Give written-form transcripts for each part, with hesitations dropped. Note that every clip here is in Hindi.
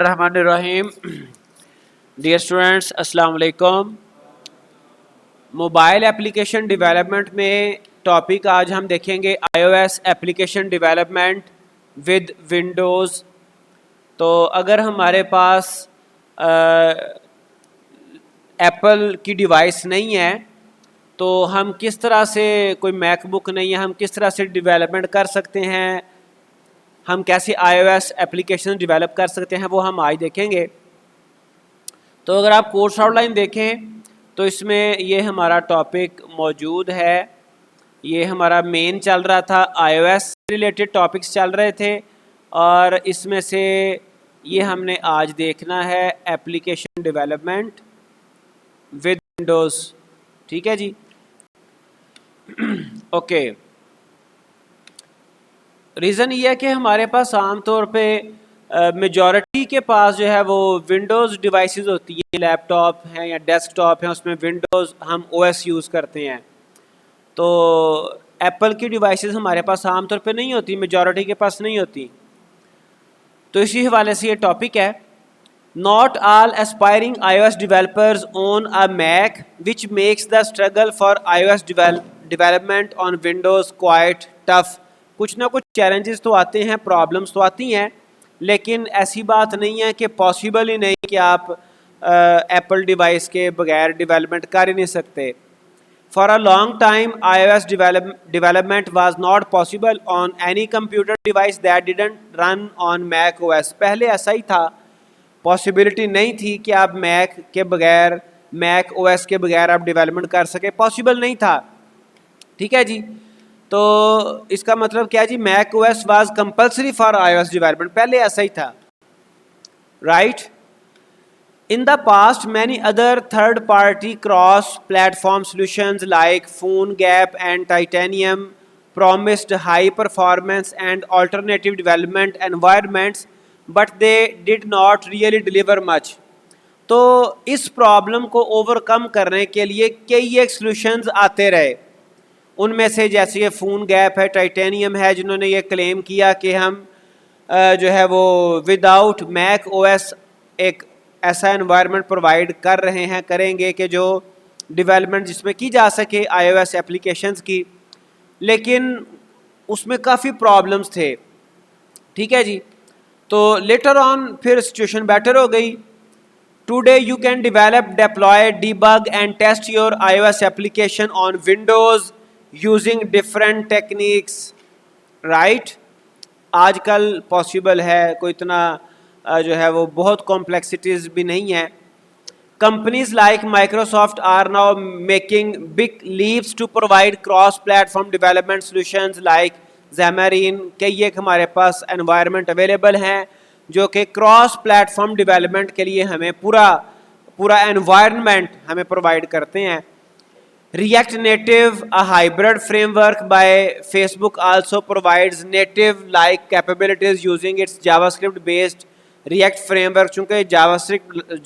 रहमानिर्रहीम। डियर स्टूडेंट्स, अस्सलाम वालेकुम। मोबाइल एप्लीकेशन डेवलपमेंट में टॉपिक आज हम देखेंगे iOS application development with Windows. तो अगर हमारे पास एप्पल की डिवाइस नहीं है तो हम किस तरह से, कोई मैकबुक नहीं है, हम किस तरह से डेवलपमेंट कर सकते हैं, हम कैसे iOS एप्लीकेशन डेवलप कर सकते हैं, वो हम आज देखेंगे। तो अगर आप कोर्स आउटलाइन देखें तो इसमें ये हमारा टॉपिक मौजूद है। ये हमारा मेन चल रहा था, iOS रिलेटेड टॉपिक्स चल रहे थे और इसमें से ये हमने आज देखना है एप्लीकेशन डेवलपमेंट विद विंडोज़। ठीक है जी। ओके। रीज़न ये है कि हमारे पास आमतौर पे मेजॉरिटी के पास जो है वो विंडोज़ डिवाइसेस होती है, लैपटॉप हैं या डेस्कटॉप हैं, उसमें विंडोज़ हम ओएस यूज़ करते हैं। तो एप्पल की डिवाइसेस हमारे पास आमतौर पे नहीं होती, मेजॉरिटी के पास नहीं होती। तो इसी हवाले से ये टॉपिक है। Not all aspiring iOS developers own a Mac which makes the struggle for iOS development on Windows quite tough. कुछ ना कुछ चैलेंजेस तो आते हैं, प्रॉब्लम्स तो आती हैं, लेकिन ऐसी बात नहीं है कि पॉसिबल ही नहीं कि आप एप्पल डिवाइस के बगैर डेवलपमेंट कर ही नहीं सकते। For a long time iOS development was not possible on any computer device that didn't run on Mac OS। पहले ऐसा ही था, पॉसिबिलिटी नहीं थी कि आप मैक के बगैर, मैक ओएस के बगैर आप डेवलपमेंट कर सके, पॉसिबल नहीं था। ठीक है जी। तो इसका मतलब क्या जी, Mac OS was compulsory for iOS development, पहले ऐसा ही था, right. In the past, many other third-party cross-platform solutions like PhoneGap and Titanium promised high performance and alternative development environments, but they did not really deliver much। तो इस प्रॉब्लम को ओवरकम करने के लिए कई एक सॉल्यूशंस आते रहे। उनमें से जैसे ये PhoneGap है, टाइटेनियम है, जिन्होंने ये क्लेम किया कि हम जो है वो विदाउट मैक ओएस एक ऐसा एनवायरनमेंट प्रोवाइड कर रहे हैं, करेंगे कि जो डेवलपमेंट जिसमें की जा सके iOS एप्लीकेशंस की, लेकिन उसमें काफ़ी प्रॉब्लम्स थे। ठीक है जी। तो लेटर ऑन फिर सिचुएशन बेटर हो गई। Today you can develop, deploy, debug and test your iOS application on Windows using different techniques, right. आजकल पॉसिबल है, कोई इतना जो है वो बहुत कॉम्प्लेक्सिटीज़ भी नहीं है। Companies like Microsoft are now making big leaps to provide cross platform development solutions like Xamarin. कई एक हमारे पास एनवायरनमेंट अवेलेबल हैं जो कि क्रॉस प्लेटफॉर्म डेवलपमेंट के लिए हमें पूरा एनवायरनमेंट हमें प्रोवाइड करते हैं। React Native, a hybrid framework by Facebook, also provides native-like capabilities using its JavaScript-based React framework। चूँकि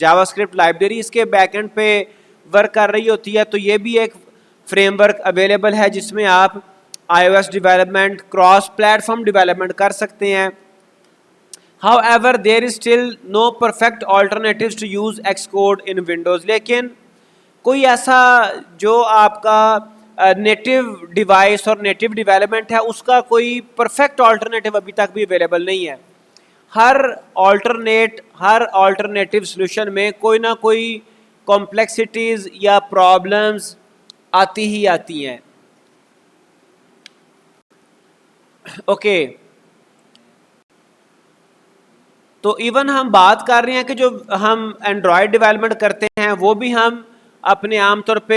JavaScript लाइब्रेरी इसके बैकएंड पे वर्क कर रही होती है, तो ये भी एक फ्रेमवर्क अवेलेबल है जिसमें आप iOS development, cross platform development कर सकते हैं। However, there is still no perfect alternatives to use Xcode in Windows। लेकिन कोई ऐसा जो आपका नेटिव डिवाइस और नेटिव डेवलपमेंट है उसका कोई परफेक्ट ऑल्टरनेटिव अभी तक भी अवेलेबल नहीं है। हर ऑल्टरनेटिव सॉल्यूशन में कोई ना कोई कॉम्प्लेक्सिटीज़ या प्रॉब्लम्स आती ही आती हैं। ओके। तो इवन हम बात कर रहे हैं कि जो हम एंड्रॉयड डेवलपमेंट करते हैं वो भी हम अपने आमतौर पे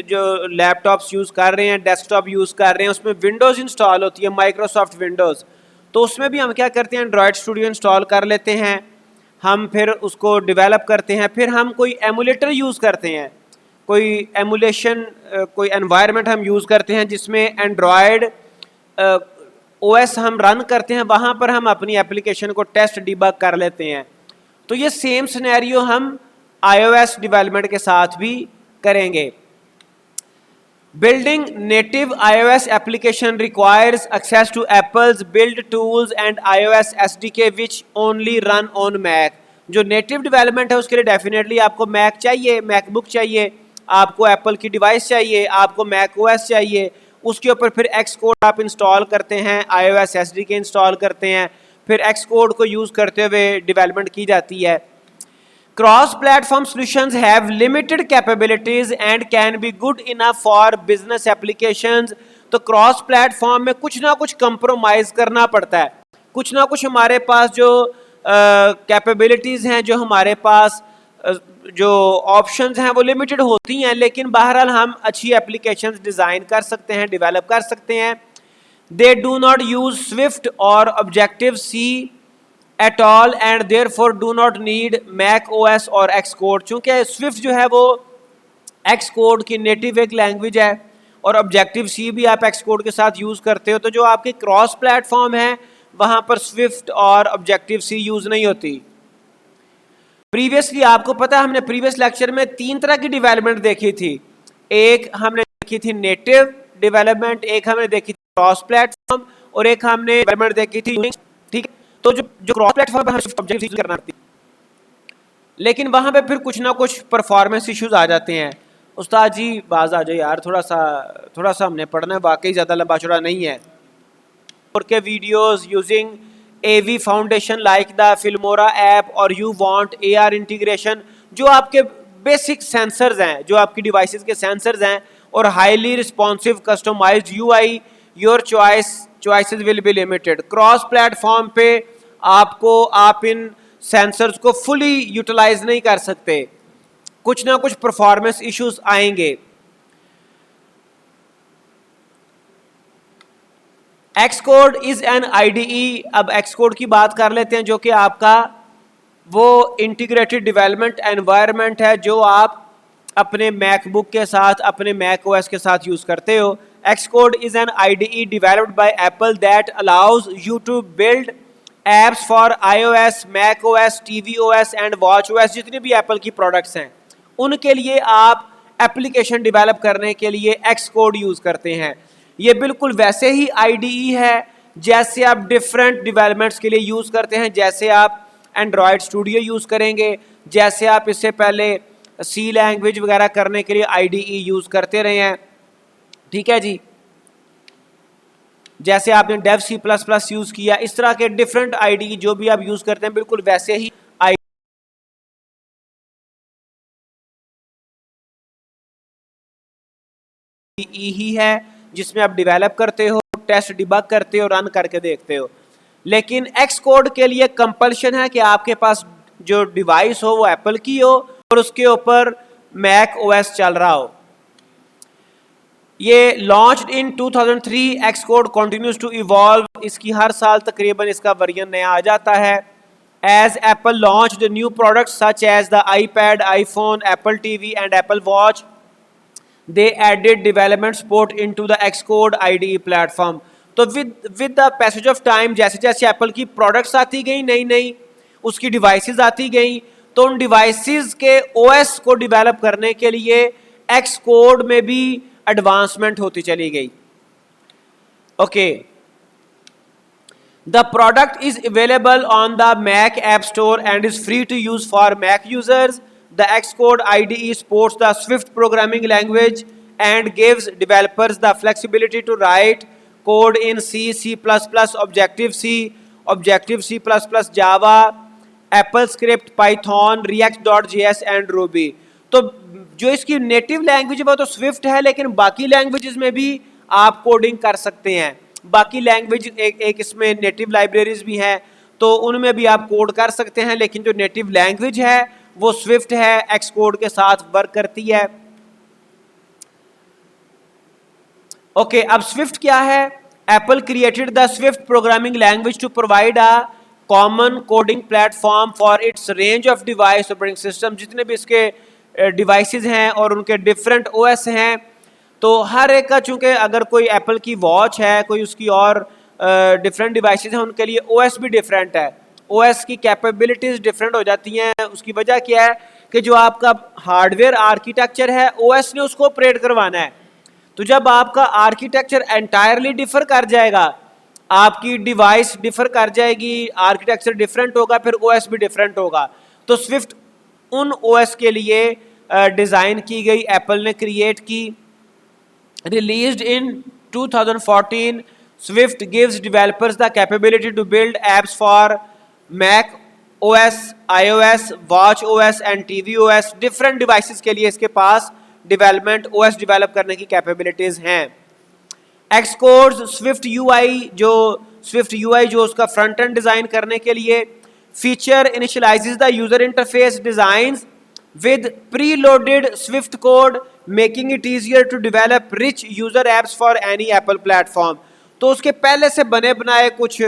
जो लैपटॉप्स यूज़ कर रहे हैं, डेस्कटॉप यूज़ कर रहे हैं, उसमें विंडोज़ इंस्टॉल होती है, माइक्रोसॉफ्ट विंडोज़। तो उसमें भी हम क्या करते हैं, एंड्रॉयड स्टूडियो इंस्टॉल कर लेते हैं, हम फिर उसको डेवलप करते हैं, फिर हम कोई एमुलेटर यूज़ करते हैं, कोई एमुलेशन, कोई एनवायरनमेंट हम यूज़ करते हैं जिसमें एंड्रॉयड ओएस हम रन करते हैं, वहाँ पर हम अपनी एप्लीकेशन को टेस्ट डिबग कर लेते हैं। तो ये सेम सिनेरियो हम iOS डेवलपमेंट के साथ भी करेंगे। Building native iOS application requires access to Apple's build tools and iOS SDK which only run on Mac। जो नेटिव डेवलपमेंट है उसके लिए डेफिनेटली आपको मैक चाहिए, मैकबुक चाहिए, आपको एप्पल की डिवाइस चाहिए, आपको मैक ओएस चाहिए, उसके ऊपर फिर एक्स कोड आप इंस्टॉल करते हैं, iOS SDK इंस्टॉल करते हैं, फिर एक्स कोड को यूज़ करते हुए डेवलपमेंट की जाती है। Cross platform solutions have limited capabilities and can be good enough for business applications. तो क्रॉस प्लेटफॉर्म में कुछ ना कुछ कंप्रोमाइज करना पड़ता है, कुछ ना कुछ हमारे पास जो कैपेबिलिटीज हैं, जो हमारे पास जो ऑप्शंस हैं वो लिमिटेड होती हैं, लेकिन बहरहाल हम अच्छी एप्लीकेशंस डिज़ाइन कर सकते हैं, डेवलप कर सकते हैं। They do not use Swift और objective C at all and therefore do not need Mac OS और एक्स कोड। चूँकि स्विफ्ट जो है वो एक्स कोड की नेटिव एक लैंग्वेज है और ऑब्जेक्टिव सी भी आप एक्स कोड के साथ यूज़ करते हो, तो जो आपके क्रॉस प्लेटफॉर्म है वहाँ पर स्विफ्ट और ऑब्जेक्टिव सी यूज़ नहीं होती। प्रीवियसली आपको पता है हमने प्रीवियस लेक्चर में 3 तरह की डेवलपमेंट देखी थी। एक हमने देखी थी नेटिव डेवलपमेंट, एक हमने देखी थी क्रॉस प्लेटफॉर्म और एक हमने डेवलपमेंट देखी थी, ठीक है। तो जो क्रॉस प्लेटफॉर्म है हमें ऑब्जेक्टिव करना पड़ती, लेकिन वहां पे फिर कुछ ना कुछ परफॉर्मेंस इश्यूज आ जाते हैं। उस्ताद जी बाज आ जाए यार, थोड़ा सा हमने पढ़ना है, वाकई ज़्यादा लंबा चौड़ा नहीं है। और के videos using AV foundation like the Filmora app और यू वांट AR इंटीग्रेशन, जो आपके बेसिक सेंसर्स हैं, जो आपकी डिवाइसेस के सेंसर्स हैं, और highly responsive customised UI, your choices will be limited. Cross platform पे आप इन सेंसर्स को फुली यूटिलाइज नहीं कर सकते, कुछ ना कुछ परफॉर्मेंस इश्यूज आएंगे। Xcode is an IDE। अब एक्सकोड की बात कर लेते हैं, जो कि आपका वो इंटीग्रेटेड डेवलपमेंट एनवायरनमेंट है जो आप अपने मैकबुक के साथ, अपने मैक OS के साथ यूज करते हो। Xcode is an IDE developed by Apple that allows you to build apps for iOS, Mac OS, tvOS and watchOS। जितने भी एप्पल की प्रोडक्ट्स हैं उनके लिए आप एप्लीकेशन डेवलप करने के लिए एक्सकोड यूज करते हैं। ये बिल्कुल वैसे ही IDE है जैसे आप डिफरेंट डेवलपमेंट्स के लिए यूज़ करते हैं, जैसे आप एंड्रॉयड स्टूडियो यूज़ करेंगे, जैसे आप इससे पहले C लैंग्वेज वगैरह करने के लिए IDE यूज़ करते रहे हैं, ठीक है जी। जैसे आपने डेव C++ यूज़ किया, इस तरह के डिफरेंट IDE जो भी आप यूज़ करते हैं बिल्कुल वैसे ही IDE ही है, जिसमें आप डेवलप करते हो, टेस्ट डिबग करते हो, रन करके देखते हो। लेकिन एक्स कोड के लिए कंपल्शन है कि आपके पास जो डिवाइस हो वो एप्पल की हो और उसके ऊपर मैक OS चल रहा हो। ये launched in 2003, Xcode continues to evolve. इसकी हर साल तकरीबन इसका वर्जन नया आ जाता है। As Apple launch the new products such as the iPad, iPhone, Apple TV and Apple Watch, they added development support into the Xcode IDE platform। तो with the passage of time, जैसे जैसे एप्पल की प्रोडक्ट्स आती गई नई नई, उसकी डिवाइसेस आती गई, तो उन डिवाइसेस के OS को डेवलप करने के लिए Xcode में भी एडवांसमेंट होती चली गई। Okay, the product is available on the Mac App Store and is free to use for Mac users। The Xcode IDE supports the Swift programming language and gives developers the flexibility to write code in C, C++, Objective-C, Objective-C++, Java, AppleScript, Python, React.js and Ruby। तो जो इसकी नेटिव लैंग्वेज है वो तो स्विफ्ट है, लेकिन बाकी लैंग्वेजेस में भी आप कोडिंग कर सकते हैं। बाकी लैंग्वेज एक इसमें नेटिव लाइब्रेरीज भी हैं, तो उनमें भी आप कोड कर सकते हैं, लेकिन जो नेटिव लैंग्वेज है वो स्विफ्ट है, एक्सकोड के साथ वर्क करती है। ओके, अब स्विफ्ट क्या है? Apple created the Swift programming language to provide a common coding platform for its range of device operating system. जितने भी इसके डिवाइसेस हैं और उनके डिफरेंट OS हैं, तो हर एक का, चूंकि अगर कोई एप्पल की वॉच है, कोई उसकी और डिफरेंट डिवाइसेस हैं, उनके लिए OS भी डिफरेंट है, OS की कैपेबिलिटीज डिफरेंट हो जाती हैं। उसकी वजह क्या है कि जो आपका हार्डवेयर आर्किटेक्चर है OS ने उसको ऑपरेट करवाना है। तो जब आपका आर्किटेक्चर एंटायरली डिफर कर जाएगा, आपकी डिवाइस डिफर कर जाएगी, आर्किटेक्चर डिफरेंट होगा, फिर OS भी डिफरेंट होगा, तो स्विफ्ट उन ओएस के लिए डिज़ाइन की गई, एप्पल ने क्रिएट की। Released in 2014, Swift gives developers the capability to build apps for Mac OS, iOS, watch OS and TV OS। Different devices के लिए इसके पास डेवलपमेंट OS डेवलप करने की कैपेबिलिटीज हैं। Xcode स्विफ्ट UI जो उसका फ्रंट एंड डिजाइन करने के लिए, feature initialises the user interface designs with preloaded Swift code making it easier to develop rich user apps for any Apple platform. तो उसके पहले से बने बनाए कुछ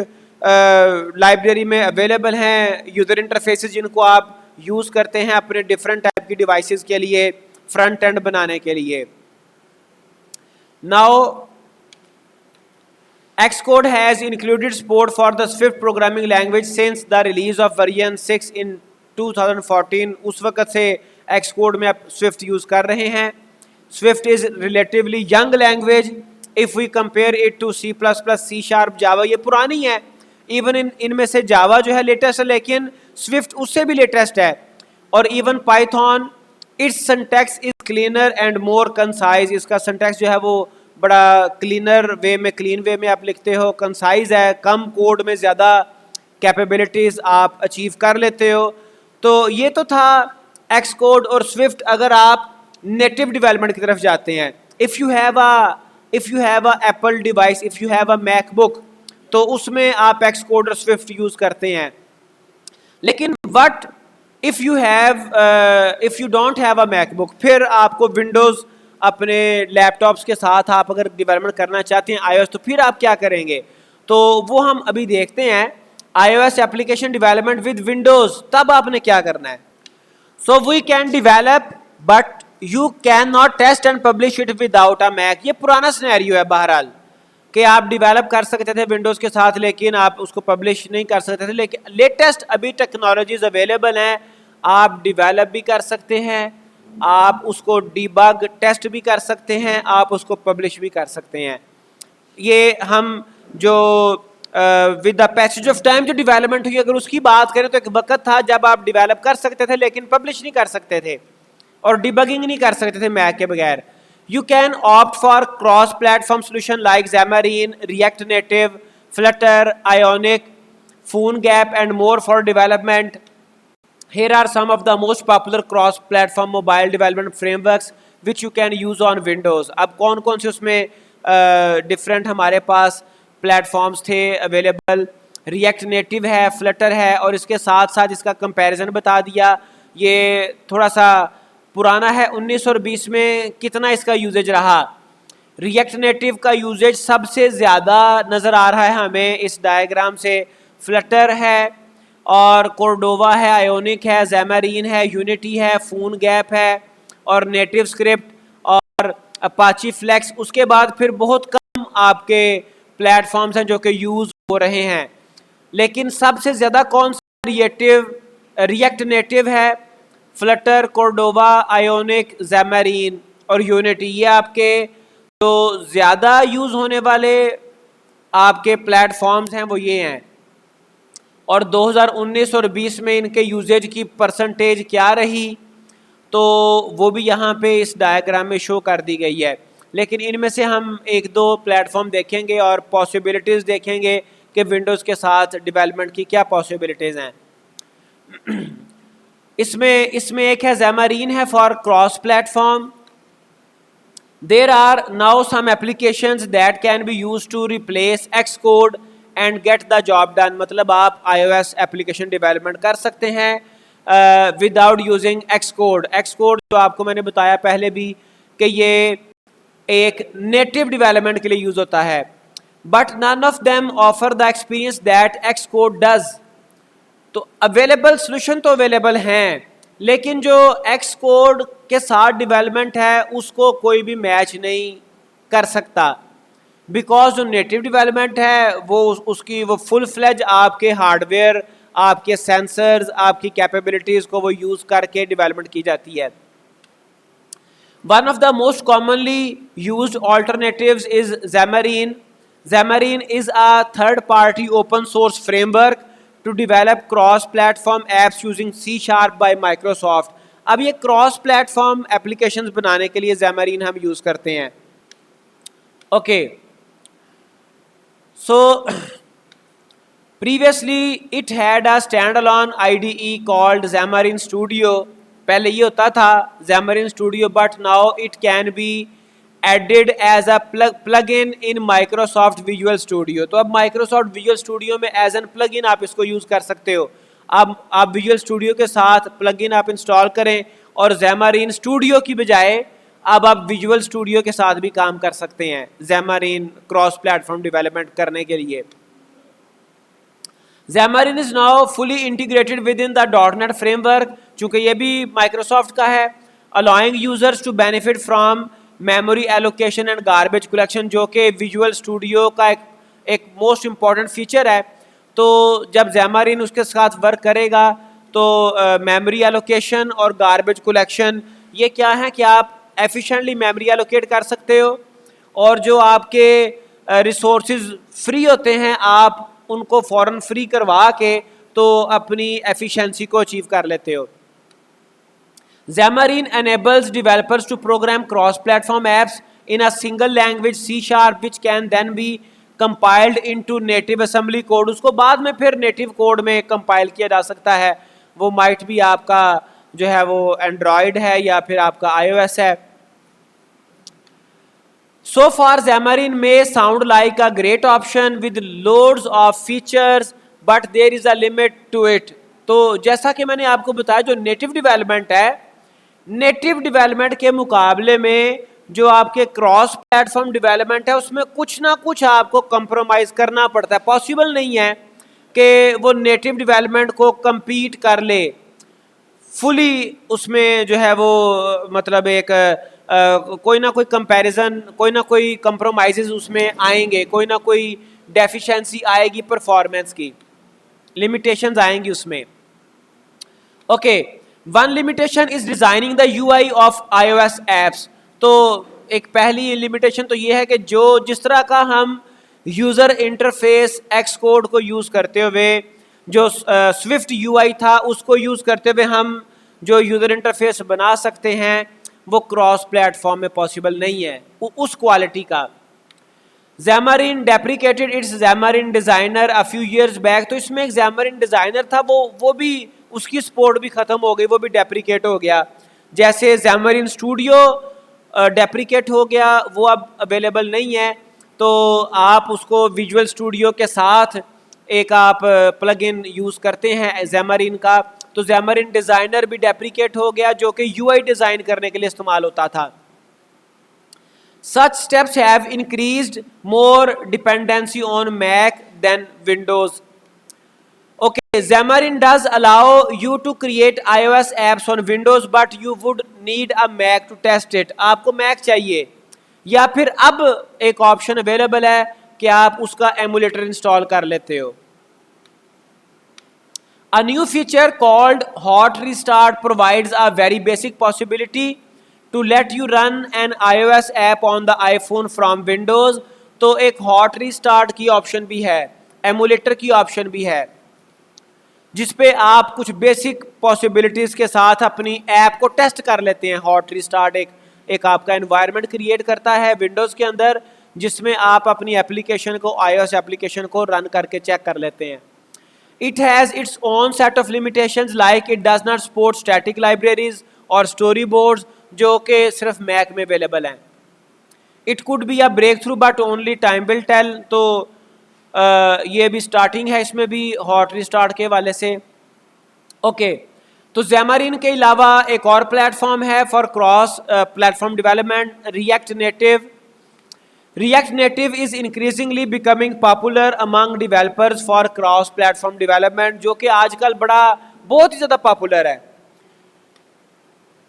लाइब्रेरी में अवेलेबल हैं यूजर इंटरफेसेस जिनको आप यूज करते हैं अपने डिफरेंट टाइप की डिवाइसेस के लिए फ्रंट एंड बनाने के लिए। Now Xcode has included support for the Swift programming language since the release of version 6 in 2014। उस वक़्त से Xcode में आप Swift यूज़ कर रहे हैं। Swift is relatively young language if we compare it to C++, C#, Java। ये पुरानी है, इवन इनमें से Java जो है लेटेस्ट है, लेकिन Swift उससे भी लेटेस्ट है। और even Python, its syntax is cleaner and more concise। इसका syntax जो है वो बड़ा क्लीनर वे में, क्लीन वे में आप लिखते हो, कंसाइज है, कम कोड में ज़्यादा कैपेबिलिटीज़ आप अचीव कर लेते हो। तो ये तो था Xcode और Swift। अगर आप नेटिव डेवलपमेंट की तरफ जाते हैं, if you have a Apple device, if you have a MacBook, तो उसमें आप Xcode और Swift यूज़ करते हैं। लेकिन what if you don't have a MacBook, फिर आपको विंडोज़ अपने लैपटॉप्स के साथ आप अगर डेवलपमेंट करना चाहते हैं iOS, तो फिर आप क्या करेंगे? तो वो हम अभी देखते हैं। iOS application development with Windows, तब आपने क्या करना है? So we can develop but you can not test and publish it without a Mac. ये पुराना सिनेरियो है बहरहाल, कि आप डेवलप कर सकते थे विंडोज़ के साथ लेकिन आप उसको पब्लिश नहीं कर सकते थे। लेकिन लेटेस्ट अभी टेक्नोलॉजीज अवेलेबल हैं, आप डेवलप भी कर सकते हैं, आप उसको डीबग टेस्ट भी कर सकते हैं, आप उसको पब्लिश भी कर सकते हैं। ये हम जो with the passage of time जो डेवलपमेंट हुई, अगर उसकी बात करें तो एक वक्त था जब आप डेवलप कर सकते थे लेकिन पब्लिश नहीं कर सकते थे और डिबगिंग नहीं कर सकते थे मैक के बगैर। You can opt for cross platform solution like Xamarin, React Native, Flutter, Ionic, PhoneGap and more for development। Here are some of the most popular cross-platform mobile development frameworks which you can use on Windows। अब कौन कौन से उसमें डिफरेंट हमारे पास प्लेटफॉर्म्स थे अवेलेबल? React Native है, Flutter है, और इसके साथ साथ इसका कंपैरिजन बता दिया। ये थोड़ा सा पुराना है, 19 और 20 में कितना इसका यूजेज रहा। React Native का यूजेज सबसे ज़्यादा नज़र आ रहा है हमें इस डायग्राम से। Flutter है और कोर्डोवा है, आयोनिक है, Xamarin है, यूनिटी है, PhoneGap है और नेटिव स्क्रिप्ट और अपाची फ्लेक्स। उसके बाद फिर बहुत कम आपके प्लेटफॉर्म्स हैं जो कि यूज़ हो रहे हैं। लेकिन सबसे ज़्यादा कौन सा रिएक्ट नेटिव है, फ्लटर, कोर्डोवा, आयोनिक, Xamarin और यूनिटी। ये आपके जो ज़्यादा यूज़ होने वाले आपके प्लेटफॉर्म्स हैं वो ये हैं। और 2019 और 20 में इनके यूजेज की परसेंटेज क्या रही, तो वो भी यहाँ पे इस डायग्राम में शो कर दी गई है। लेकिन इनमें से हम एक दो प्लेटफॉर्म देखेंगे और पॉसिबिलिटीज़ देखेंगे कि विंडोज़ के साथ डेवलपमेंट की क्या पॉसिबिलिटीज़ हैं। इसमें एक है Xamarin है for cross platform. There are now some applications that can be used to replace Xcode and get the job done. मतलब आप iOS एप्लीकेशन डेवलपमेंट कर सकते हैं विदाउट यूजिंग Xcode। Xcode जो आपको मैंने बताया पहले भी कि ये एक नेटिव डेवलपमेंट के लिए यूज़ होता है, but none of them offer the experience that Xcode does. तो अवेलेबल सोल्यूशन तो अवेलेबल हैं, लेकिन जो Xcode के साथ डेवलपमेंट है उसको कोई भी मैच नहीं कर सकता, बिकॉज जो नेटिव डेवलपमेंट है वो उसकी वो फुल फ्लेज आपके हार्डवेयर, आपके सेंसर्स, आपकी कैपेबिलिटीज़ को वो यूज़ करके डेवलपमेंट की जाती है। One of the most commonly used alternatives is Xamarin। Xamarin is a third party open source framework to develop cross platform apps using C# by Microsoft. अब ये क्रॉस प्लेटफॉर्म एप्लीकेशंस बनाने के लिए Xamarin हम यूज करते हैं। Okay, so previously it had a standalone IDE called Xamarin Studio। पहले ये होता था Xamarin Studio, but now it can be added as a plugin in Microsoft Visual Studio। तो अब Microsoft Visual Studio में as an plugin आप इसको यूज़ कर सकते हो। अब आप Visual Studio के साथ plugin आप इंस्टॉल करें और Xamarin Studio की बजाय अब आप Visual Studio के साथ भी काम कर सकते हैं Xamarin क्रॉस प्लेटफॉर्म डेवलपमेंट करने के लिए। Xamarin is now fully integrated within the .NET framework, चूँकि ये भी Microsoft का है, allowing users to benefit from memory allocation and garbage collection, जो कि Visual Studio का एक most important feature है। तो जब Xamarin उसके साथ वर्क करेगा तो memory allocation और garbage collection ये क्या है कि आप efficiently memory allocate कर सकते हो और जो आपके resources free होते हैं आप उनको फौरन फ्री करवा के तो अपनी एफिशिएंसी को अचीव कर लेते हो। Xamarin enables developers to program cross-platform apps in a single language C#, which can then be compiled into native assembly code। उसको बाद में फिर नेटिव कोड में कंपाइल किया जा सकता है। वो माइट भी आपका जो है वो एंड्रॉयड है या फिर आपका iOS है। So far Xamarin may sound like a great option with loads of features, but there is a limit to it। तो जैसा कि मैंने आपको बताया जो नेटिव डेवलपमेंट है, नेटिव डेवलपमेंट के मुकाबले में जो आपके क्रॉस प्लेटफॉर्म डेवलपमेंट है उसमें कुछ ना कुछ आपको कंप्रोमाइज़ करना पड़ता है। पॉसिबल नहीं है कि वो नेटिव डेवलपमेंट को compete कर ले फुली, उसमें जो है वो मतलब एक कोई ना कोई कंपैरिजन, कोई ना कोई कंप्रोमाइजेज उसमें आएंगे, कोई ना कोई डेफिशिएंसी आएगी, परफॉर्मेंस की लिमिटेशंस आएंगी उसमें। Okay, one limitation is designing the UI of iOS apps. तो एक पहली लिमिटेशन तो ये है कि जो जिस तरह का हम यूज़र इंटरफेस Xcode को यूज़ करते हुए जो स्विफ्ट UI था उसको यूज़ करते हुए हम जो यूज़र इंटरफेस बना सकते हैं वो क्रॉस प्लेटफॉर्म में पॉसिबल नहीं है उस क्वालिटी का। Xamarin deprecated its Xamarin Designer a few years back। तो इसमें एक Xamarin Designer था, वो भी उसकी सपोर्ट भी ख़त्म हो गई, वो भी डेप्रिकेट हो गया। जैसे Xamarin Studio डेप्रिकेट हो गया, वो अब अवेलेबल नहीं है। तो आप उसको विजुअल स्टूडियो के साथ एक आप प्लगइन यूज़ करते हैं Xamarin का, तो Xamarin डिज़ाइनर भी डेप्रिकेट हो गया जो कि UI डिज़ाइन करने के लिए इस्तेमाल होता था। Such steps have increased more dependency on Mac than Windows। Okay, Xamarin does allow you to create iOS apps on Windows, but you would need a Mac to test it। आपको Mac चाहिए या फिर अब एक ऑप्शन अवेलेबल है कि आप उसका एमुलेटर इंस्टॉल कर लेते हो। A new feature called Hot Restart provides a very basic possibility to let you run an iOS app on the iPhone from Windows। तो एक Hot Restart की ऑप्शन भी है, एमुलेटर की ऑप्शन भी है, जिसपे आप कुछ बेसिक पॉसिबिलिटीज़ के साथ अपनी ऐप को टेस्ट कर लेते हैं। Hot Restart एक आपका एनवायरनमेंट क्रिएट करता है विंडोज़ के अंदर, जिसमें आप अपनी एप्लीकेशन को, iOS एप्लीकेशन को रन करके चेक कर लेते हैं। It has its own set of limitations, like it does not support static libraries और storyboards जो कि सिर्फ मैक में अवेलेबल हैं। It could be a breakthrough but only time will tell। तो ये भी स्टार्टिंग है इसमें भी हॉट रिस्टार्ट के वाले से। ओके, तो Xamarin के अलावा एक और प्लेटफॉर्म है for cross platform development, react native. React Native is increasingly becoming popular among developers for cross platform development, जो कि आजकल बहुत ही ज़्यादा पॉपुलर है।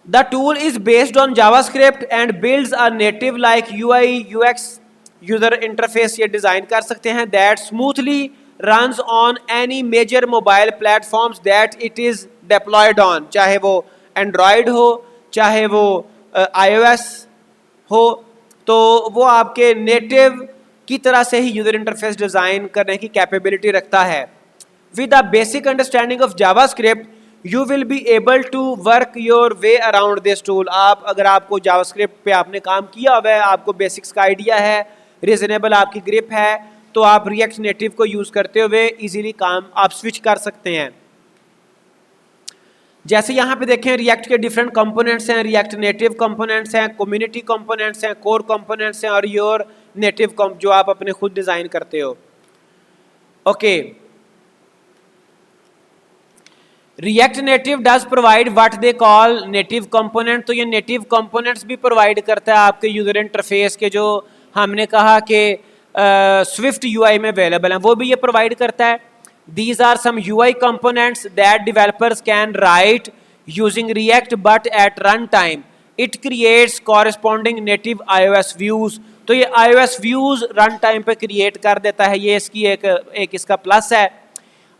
The tool is based on JavaScript and builds a native like UI UX user interface ये डिज़ाइन कर सकते हैं that smoothly runs on any major mobile platforms that it is deployed on, चाहे वो Android हो चाहे वो iOS हो, तो वो आपके नेटिव की तरह से ही यूज़र इंटरफेस डिज़ाइन करने की कैपेबिलिटी रखता है। with a basic understanding of JavaScript, you will be able to work your way around this tool. आप अगर आपको JavaScript पे आपने काम किया हुआ है, आपको बेसिक्स का आइडिया है, रीजनेबल आपकी ग्रिप है, तो आप रिएक्ट नेटिव को यूज करते हुए इजीली काम आप स्विच कर सकते हैं। जैसे यहाँ पे देखें रिएक्ट के डिफरेंट कंपोनेंट्स हैं, रिएक्ट नेटिव कंपोनेंट्स हैं, कम्युनिटी कंपोनेंट्स हैं, कोर कंपोनेंट्स हैं और योर नेटिव जो आप अपने खुद डिजाइन करते हो। Okay, react native does provide what they call native component. तो ये नेटिव कंपोनेंट्स भी प्रोवाइड करता है आपके यूजर इंटरफेस के, जो हमने कहा कि स्विफ्ट यूआई में अवेलेबल हैं, वो भी ये प्रोवाइड करता है। These are some UI components that developers can write using React, but at runtime it creates corresponding native iOS views। तो ये iOS views runtime पे create कर देता है, ये इसकी एक इसका प्लस है।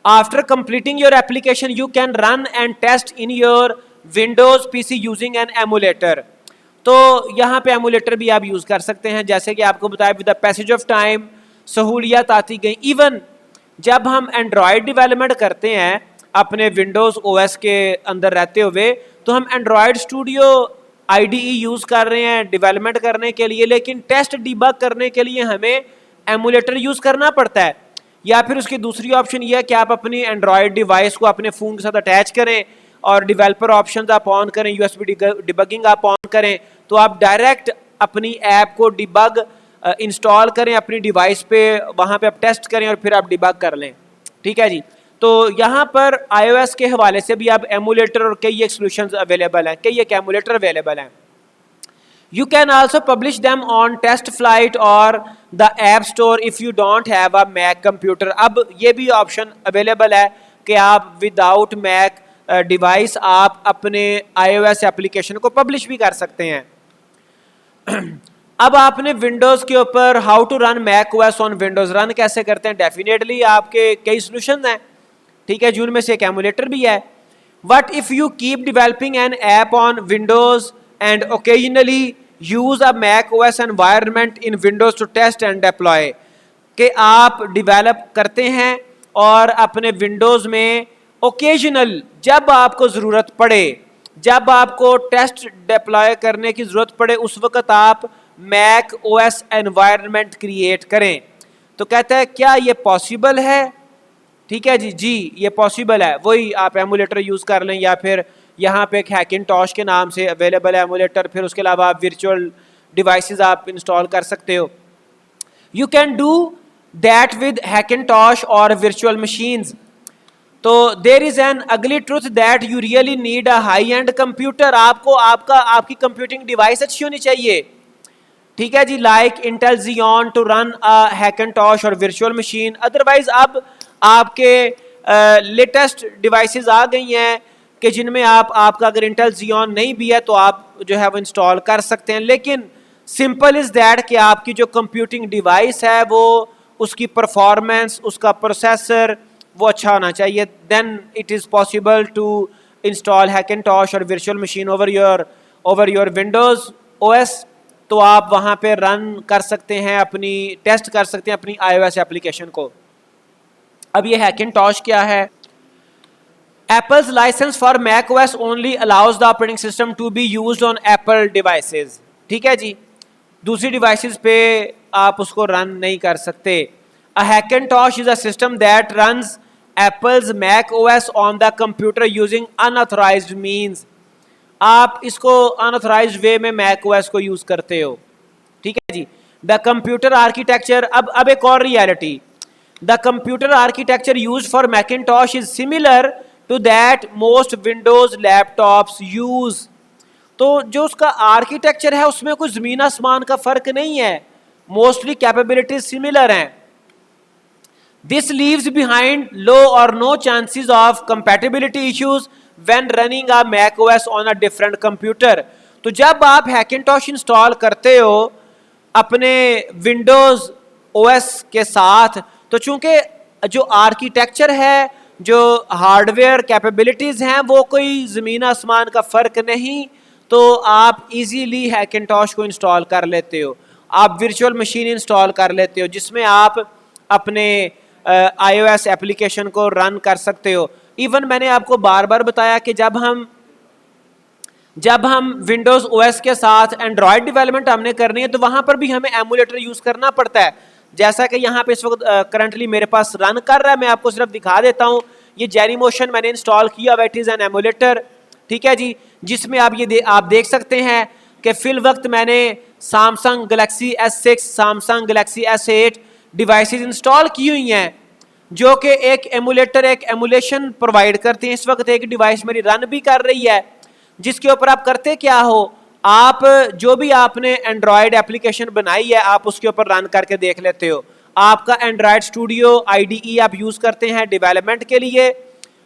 After completing your application, you can run and test in your Windows PC using an emulator। तो यहाँ पे emulator भी आप यूज कर सकते हैं, जैसे कि आपको बताया with the passage of time सहूलियत आती गई। इवन जब हम एंड्रॉयड डेवलपमेंट करते हैं अपने विंडोज ओएस के अंदर रहते हुए, तो हम एंड्रॉयड स्टूडियो आईडीई यूज कर रहे हैं डेवलपमेंट करने के लिए, लेकिन टेस्ट डिबग करने के लिए हमें एमुलेटर यूज करना पड़ता है। या फिर उसकी दूसरी ऑप्शन ये है कि आप अपनी एंड्रॉयड डिवाइस को अपने फोन के साथ अटैच करें और डेवलपर ऑप्शंस आप ऑन करें, यूएसबी डिबगिंग आप ऑन करें, तो आप डायरेक्ट अपनी ऐप को डिबग इंस्टॉल करें अपनी डिवाइस पे, वहाँ पे आप टेस्ट करें और फिर आप डिबग कर लें। ठीक है जी। तो यहाँ पर iOS के हवाले से भी आप एमुलेटर और कई एक सॉल्यूशंस अवेलेबल हैं, कई एक एमुलेटर अवेलेबल हैं। You can also publish them on TestFlight और the app store if you don't have a Mac computer. अब ये भी ऑप्शन अवेलेबल है कि आप विदाउट मैक डिवाइस आप अपने iOS एप्लीकेशन को पब्लिश भी कर सकते हैं। अब आपने विंडोज के ऊपर how to run Mac OS on Windows run कैसे करते हैं, डेफिनेटली आपके कई सॉल्यूशंस हैं। ठीक है, जिनमें से एक एमुलेटर भी है। What if you keep developing an app on Windows and occasionally use a Mac OS environment in Windows to test and deploy. कि आप डेवलप करते हैं और अपने विंडोज में ओकेजनल जब आपको ज़रूरत पड़े, जब आपको टेस्ट डिप्लॉय करने की ज़रूरत पड़े, उस वक्त आप मैक ओएस एनवायरनमेंट क्रिएट करें। तो कहता है क्या ये पॉसिबल है? ठीक है जी, जी ये पॉसिबल है। वही आप एमुलेटर यूज़ कर लें, या फिर यहाँ पे एक हैकिंटॉश के नाम से अवेलेबल है एमुलेटर। फिर उसके अलावा आप वर्चुअल डिवाइसेस आप इंस्टॉल कर सकते हो। You can do that with Hackintosh और वर्चुअल मशीन्स। तो there is an ugly truth that you really need a high end computer. आपको आपकी कंप्यूटिंग डिवाइस अच्छी होनी चाहिए। ठीक है जी, like Intel Xeon to run a Hackintosh और वर्चुअल मशीन। अदरवाइज अब आपके लेटेस्ट डिवाइसेस आ गई हैं कि जिनमें आपका अगर इंटेल Xeon नहीं भी है तो आप जो है वो इंस्टॉल कर सकते हैं। लेकिन सिंपल इज दैट कि आपकी जो कंप्यूटिंग डिवाइस है वो उसकी परफॉर्मेंस, उसका प्रोसेसर वो अच्छा होना चाहिए। Then it is possible to install Hackintosh और virtual machine over your Windows OS. तो आप वहाँ पे रन कर सकते हैं, अपनी टेस्ट कर सकते हैं अपनी iOS एप्लीकेशन को। अब ये हैकिंटॉश क्या है? Apple's license for macOS only allows the operating system to be used on Apple devices। ठीक है जी, दूसरी डिवाइसेस पे आप उसको रन नहीं कर सकते। A Hackintosh is a system that runs Apple's macOS on the computer using unauthorized means। आप इसको अनऑथराइज्ड वे में मैक ओएस को यूज करते हो। ठीक है जी। द कंप्यूटर आर्किटेक्चर, अब एक और reality, the computer architecture use for Macintosh is similar to that most Windows laptops use. तो जो उसका आर्किटेक्चर है उसमें कोई जमीन आसमान का फर्क नहीं है, मोस्टली कैपेबिलिटीज सिमिलर हैं। दिस लीव्स बिहाइंड लो और no chances of compatibility issues when running a Mac OS on a different computer। तो जब आप हैकिंटॉश इंस्टॉल करते हो अपने विंडोज OS के साथ, तो चूंकि जो आर्किटेक्चर है, जो हार्डवेयर कैपेबिलिटीज हैं, वो कोई ज़मीन आसमान का फ़र्क नहीं, तो आप इजीली हैकिंटॉश को इंस्टॉल कर लेते हो। आप वर्चुअल मशीन इंस्टॉल कर लेते हो जिसमें आप अपने iOS एप्लीकेशन को रन कर सकते हो। इवन मैंने आपको बार बार बताया कि जब हम विंडोज ओएस के साथ एंड्रॉयड डेवलपमेंट हमने करनी है तो वहां पर भी हमें एमुलेटर यूज करना पड़ता है। जैसा कि यहाँ पे इस वक्त करंटली मेरे पास रन कर रहा है, मैं आपको सिर्फ दिखा देता हूँ। ये जेनीमोशन मैंने इंस्टॉल किया, इट इज एन एमुलेटर, ठीक है जी, जिसमें आप आप देख सकते हैं कि फिल वक्त मैंने Samsung Galaxy S6, Samsung Galaxy S8 devices install की हुई हैं जो कि एक एमुलेशन प्रोवाइड करते हैं। इस वक्त एक डिवाइस मेरी रन भी कर रही है जिसके ऊपर आप करते क्या हो, आप जो भी आपने एंड्रॉयड एप्लीकेशन बनाई है आप उसके ऊपर रन करके देख लेते हो। आपका एंड्रॉयड स्टूडियो IDE आप यूज करते हैं डेवलपमेंट के लिए,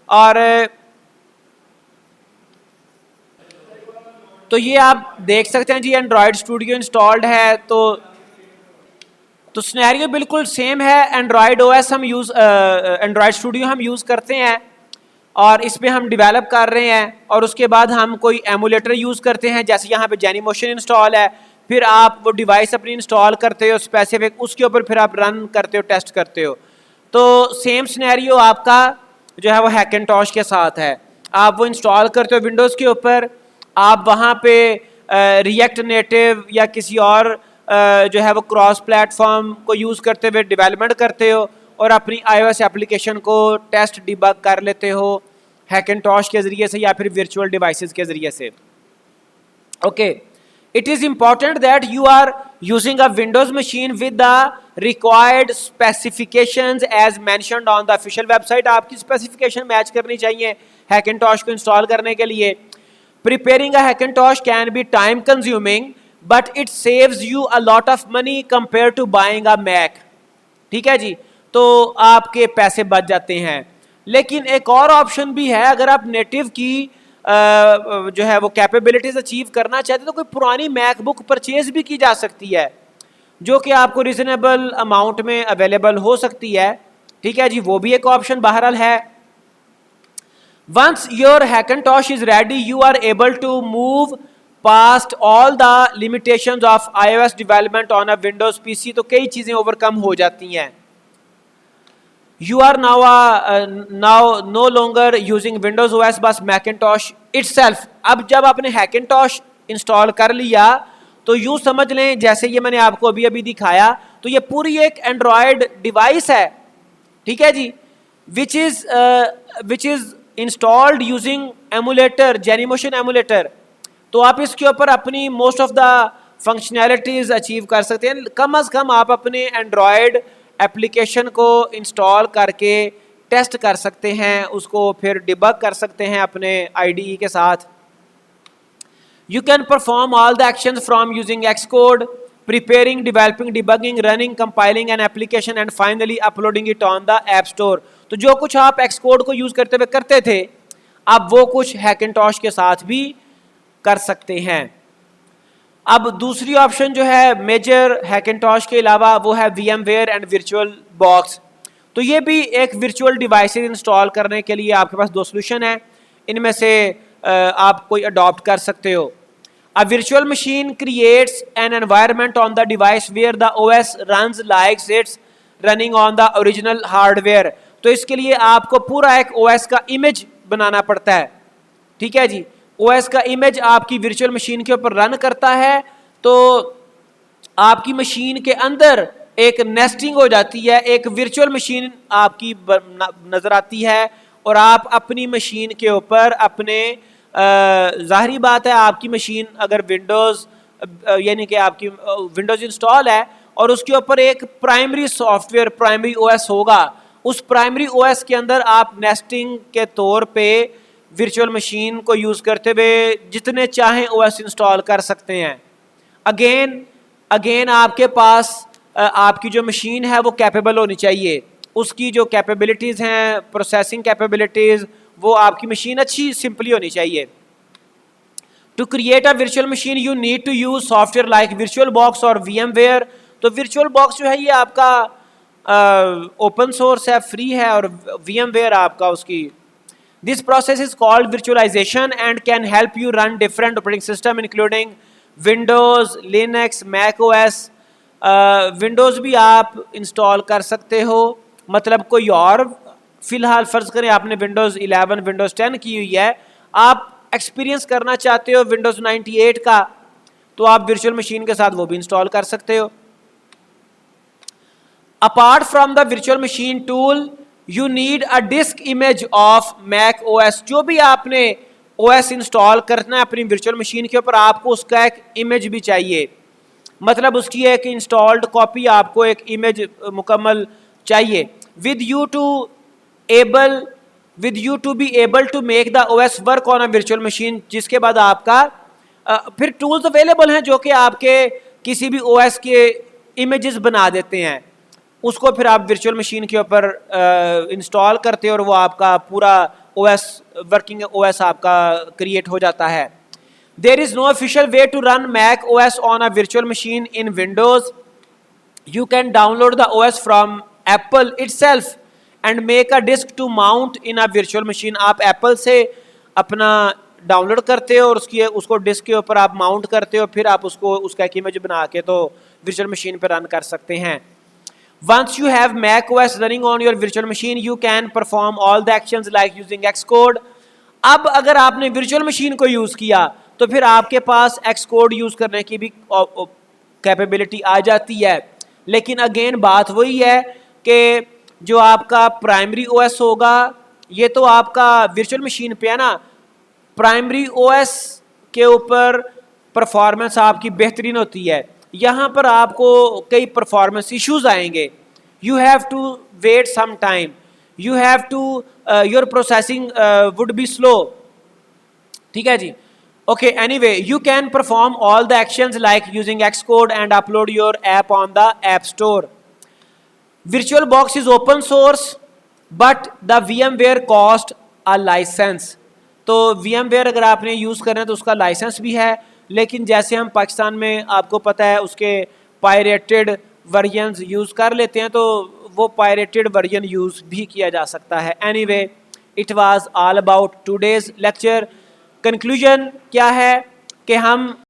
और तो ये आप देख सकते हैं जी एंड्रॉयड स्टूडियो इंस्टॉल्ड है। तो सिनेरियो बिल्कुल सेम है। एंड्रॉयड OS हम एंड्रॉयड स्टूडियो हम यूज करते हैं और इस पे हम डेवलप कर रहे हैं, और उसके बाद हम कोई एमुलेटर यूज़ करते हैं, जैसे यहाँ पे जेनीमोशन इंस्टॉल है, फिर आप वो डिवाइस अपनी इंस्टॉल करते हो स्पेसिफिक, उसके ऊपर फिर आप रन करते हो, टेस्ट करते हो। तो सेम सिनेरियो आपका जो है वो हैकेंटॉश के साथ है। आप वो इंस्टॉल करते हो विंडोज़ के ऊपर, आप वहाँ पे रिएक्ट नेटिव या किसी और जो है वो क्रॉस प्लेटफॉर्म को यूज़ करते हुए डेवलपमेंट करते हो और अपनी iOS एप्लीकेशन को टेस्ट डिबग कर लेते हो हैकेंटॉश के ज़रिए से या फिर वर्चुअल डिवाइसेस के ज़रिए से। Okay, it is important that you are using a Windows machine with the required specifications as mentioned on the official website. आपकी स्पेसिफिकेशन मैच करनी चाहिए हैकेंटॉश को इंस्टॉल करने के लिए। Preparing a Hackintosh can be time consuming but it saves you a lot of money compare to buying a Mac, ठीक है जी, तो आपके पैसे बच जाते हैं। लेकिन एक और ऑप्शन भी है, अगर आप नेटिव की जो है वो कैपेबिलिटीज अचीव करना चाहते तो कोई पुरानी मैकबुक परचेज भी की जा सकती है जो कि आपको रिजनेबल अमाउंट में अवेलेबल हो सकती है, ठीक है जी, वो भी एक ऑप्शन बहरहाल है। Once your Hackintosh is ready you are able to move past all the limitations of iOS development on a Windows PC। तो कई चीजें ओवरकम हो जाती हैं। You are now no longer using Windows OS बस Macintosh itself। अब जब आपने Hackintosh इंस्टॉल कर लिया तो यूं समझ लें जैसे ये मैंने आपको अभी अभी दिखाया, तो ये पूरी एक एंड्रॉयड डिवाइस है, ठीक है जी, which is installed using emulator, Genymotion emulator. तो आप इसके ऊपर अपनी most of the functionalities achieve कर सकते हैं। कम अज कम आप अपने एंड्रॉयड एप्लीकेशन को इंस्टॉल करके टेस्ट कर सकते हैं, उसको फिर डिबग कर सकते हैं अपने IDE के साथ। You can perform all the action from using Xcode, preparing, developing, debugging, running, compiling an application and finally uploading it on the app store. तो जो कुछ आप Xcode को यूज करते हुए करते थे, आप वो कुछ हैकेंटॉश के साथ भी कर सकते हैं। अब दूसरी ऑप्शन जो है मेजर हैकेंटॉश के अलावा वो है VMware एंड वर्चुअल बॉक्स। तो ये भी एक वर्चुअल डिवाइसेस इंस्टॉल करने के लिए आपके पास दो सोल्यूशन है, इनमें से आप कोई अडॉप्ट कर सकते हो। A virtual machine creates an environment on the device where the OS runs like it's running on the original hardware. तो इसके लिए आपको पूरा एक OS का इमेज बनाना पड़ता है, ठीक है जी, OS का इमेज आपकी वर्चुअल मशीन के ऊपर रन करता है, तो आपकी मशीन के अंदर एक नेस्टिंग हो जाती है, एक वर्चुअल मशीन आपकी नजर आती है और आप अपनी मशीन के ऊपर अपने जाहिरी बात है आपकी मशीन अगर विंडोज़ यानी कि आपकी विंडोज़ इंस्टॉल है और उसके ऊपर एक प्राइमरी सॉफ्टवेयर प्राइमरी OS होगा, उस प्राइमरी OS के अंदर आप नेस्टिंग के तौर पे वर्चुअल मशीन को यूज़ करते हुए जितने चाहें OS इंस्टॉल कर सकते हैं। अगेन आपके पास आपकी जो मशीन है वो कैपेबल होनी चाहिए, उसकी जो कैपेबिलिटीज़ हैं, प्रोसेसिंग कैपेबिलिटीज़, वो आपकी मशीन अच्छी सिंपली होनी चाहिए। To create a virtual machine you need to use software like virtual box और VMware। तो वर्चुअल बॉक्स जो है ये आपका ओपन सोर्स है, फ्री है, और VMware आपका उसकी this process is called virtualization and can help you run different operating system including Windows, Linux, Mac OS। Windows भी आप इंस्टॉल कर सकते हो, मतलब कोई और फिलहाल फ़र्ज़ करें आपने विंडोज़ 11 विंडोज़ 10 की हुई है, आप एक्सपीरियंस करना चाहते हो विंडोज़ 98 का, तो आप वर्चुअल मशीन के साथ वो भी इंस्टॉल कर सकते हो। Apart from the virtual machine tool you need a disk image of Mac OS. जो भी आपने ओएस इंस्टॉल करना है अपनी वर्चुअल मशीन के ऊपर, आपको उसका एक इमेज भी चाहिए, मतलब उसकी एक इंस्टॉल्ड कॉपी, आपको एक इमेज मुकम्मल चाहिए। With you to be able to make the OS work on a virtual machine. जिसके बाद आपका फिर टूल्स अवेलेबल हैं जो कि आपके किसी भी ओएस के इमेजेस बना देते हैं, उसको फिर आप वर्चुअल मशीन के ऊपर इंस्टॉल करते हो और वो आपका पूरा ओएस वर्किंग ओएस आपका क्रिएट हो जाता है। There is no official way to run Mac OS on a virtual machine in Windows. You can download the OS from Apple itself and make a disk to mount in a virtual machine. आप एप्पल से अपना डाउनलोड करते हो और उसको डिस्क के ऊपर आप माउंट करते हो, फिर आप उसको उसका एक इमेज बना के तो वर्चुअल मशीन पर रन कर सकते हैं। Once you have Mac OS running on your virtual machine, you can perform all the actions like using Xcode. अब अगर आपने virtual machine को यूज़ किया तो फिर आपके पास Xcode यूज़ करने की भी कैपेबिलिटी आ जाती है। लेकिन अगेन बात वही है कि जो आपका प्राइमरी OS होगा, ये तो आपका virtual machine पे है ना, प्राइमरी OS के ऊपर परफॉर्मेंस आपकी बेहतरीन होती है। यहाँ पर आपको कई परफॉर्मेंस इश्यूज आएंगे। You have to wait some time, you have to your processing would be slow. ठीक है जी, okay. Anyway, you can perform all the actions like using Xcode and upload your app on the app store. VirtualBox is open source but the VMware cost a license. तो VMware अगर आपने यूज़ करना है तो उसका लाइसेंस भी है, लेकिन जैसे हम पाकिस्तान में आपको पता है उसके पायरेटेड वर्जन्स यूज़ कर लेते हैं, तो वो पायरेटेड वर्जन यूज़ भी किया जा सकता है। Anyway, it was all about today's lecture. Conclusion क्या है कि हम